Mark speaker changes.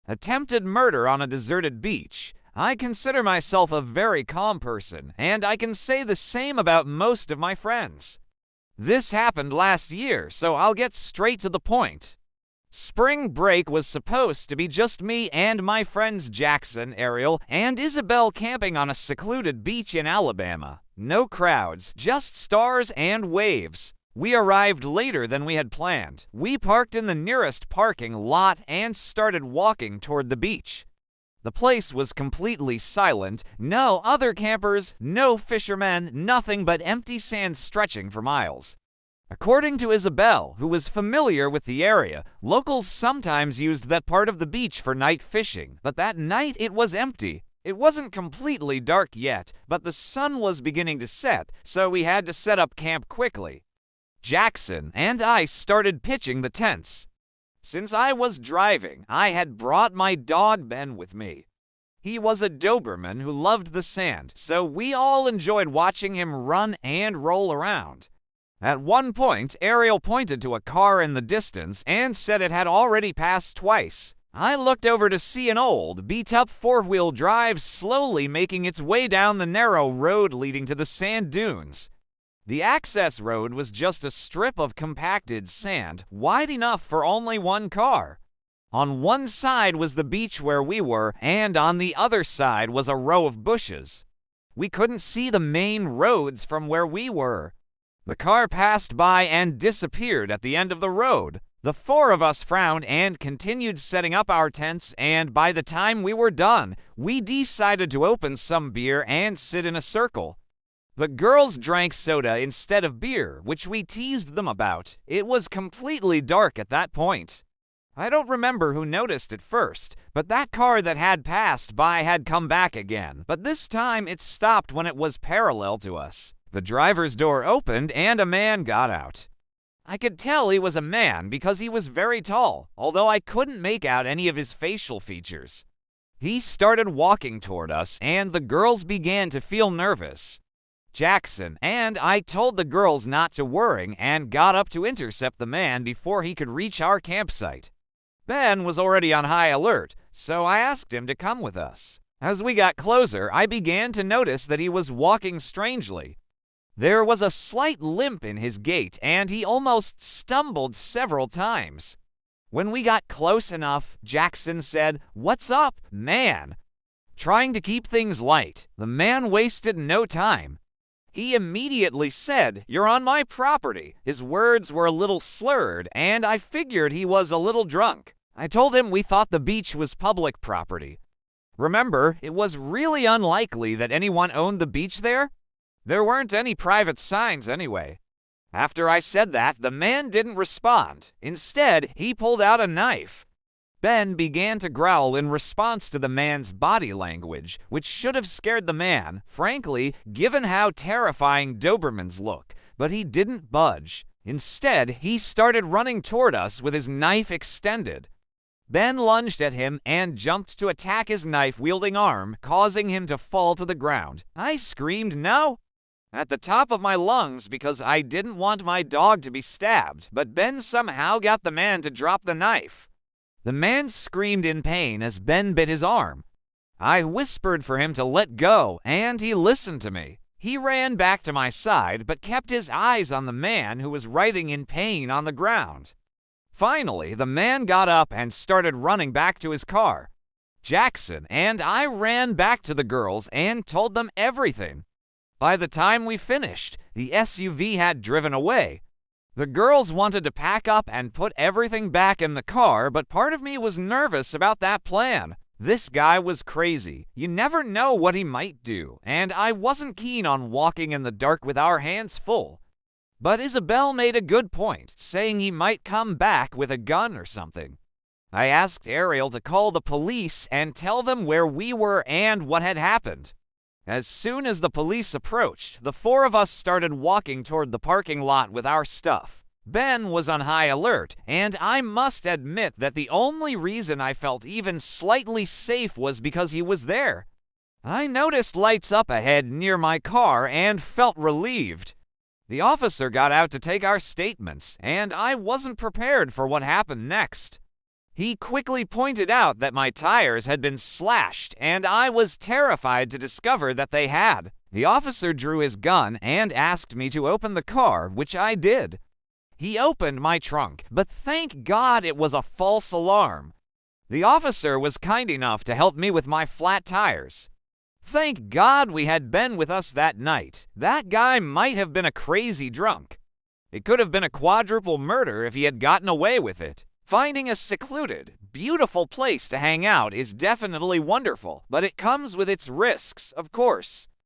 Speaker 1: Attempted murder on a deserted beach. I consider myself a very calm person, and I can say the same about most of my friends. This happened last year, so I'll get straight to the point. Spring Break was supposed to be just me and my friends Jackson, Ariel, and Isabel camping on a secluded beach in Alabama. No crowds, just stars and waves. We arrived later than we had planned. We parked in the nearest parking lot and started walking toward the beach. The place was completely silent, no other campers, no fishermen, nothing but empty sand stretching for miles. According to Isabel, who was familiar with the area, locals sometimes used that part of the beach for night fishing, but that night it was empty. It wasn't completely dark yet, but the sun was beginning to set, so we had to set up camp quickly. Jackson and I started pitching the tents. Since I was driving, I had brought my dog Ben with me. He was a Doberman who loved the sand, so we all enjoyed watching him run and roll around. At one point, Ariel pointed to a car in the distance and said it had already passed twice. I looked over to see an old, beat-up four-wheel drive slowly making its way down the narrow road leading to the sand dunes. The access road was just a strip of compacted sand, wide enough for only one car. On one side was the beach where we were, and on the other side was a row of bushes. We couldn't see the main roads from where we were. The car passed by and disappeared at the end of the road. The four of us frowned and continued setting up our tents, and by the time we were done, we decided to open some beer and sit in a circle. The girls drank soda instead of beer, which we teased them about. It was completely dark at that point. I don't remember who noticed it first, but that car that had passed by had come back again, but this time it stopped when it was parallel to us. The driver's door opened and a man got out. I could tell he was a man because he was very tall, although I couldn't make out any of his facial features. He started walking toward us, and the girls began to feel nervous. Jackson and I told the girls not to worry and got up to intercept the man before he could reach our campsite. Ben was already on high alert, so I asked him to come with us. As we got closer, I began to notice that he was walking strangely. There was a slight limp in his gait, and he almost stumbled several times. When we got close enough, Jackson said, "What's up, man?" Trying to keep things light, the man wasted no time. He immediately said, "You're on my property." His words were a little slurred, and I figured he was a little drunk. I told him we thought the beach was public property. Remember, it was really unlikely that anyone owned the beach there. There weren't any private signs anyway. After I said that, the man didn't respond. Instead, he pulled out a knife. Ben began to growl in response to the man's body language, which should have scared the man, frankly, given how terrifying Dobermans look, but he didn't budge. Instead, he started running toward us with his knife extended. Ben lunged at him and jumped to attack his knife-wielding arm, causing him to fall to the ground. I screamed no at the top of my lungs because I didn't want my dog to be stabbed, but Ben somehow got the man to drop the knife. The man screamed in pain as Ben bit his arm. I whispered for him to let go, and he listened to me. He ran back to my side, but kept his eyes on the man who was writhing in pain on the ground. Finally, the man got up and started running back to his car. Jackson and I ran back to the girls and told them everything. By the time we finished, the SUV had driven away. The girls wanted to pack up and put everything back in the car, but part of me was nervous about that plan. This guy was crazy. You never know what he might do, and I wasn't keen on walking in the dark with our hands full. But Isabel made a good point, saying he might come back with a gun or something. I asked Ariel to call the police and tell them where we were and what had happened. As soon as the police approached, the four of us started walking toward the parking lot with our stuff. Ben was on high alert, and I must admit that the only reason I felt even slightly safe was because he was there. I noticed lights up ahead near my car and felt relieved. The officer got out to take our statements, and I wasn't prepared for what happened next. He quickly pointed out that my tires had been slashed, and I was terrified to discover that they had. The officer drew his gun and asked me to open the car, which I did. He opened my trunk, but thank God it was a false alarm. The officer was kind enough to help me with my flat tires. Thank God we had Ben with us that night. That guy might have been a crazy drunk. It could have been a quadruple murder if he had gotten away with it. Finding a secluded, beautiful place to hang out is definitely wonderful, but it comes with its risks, of course.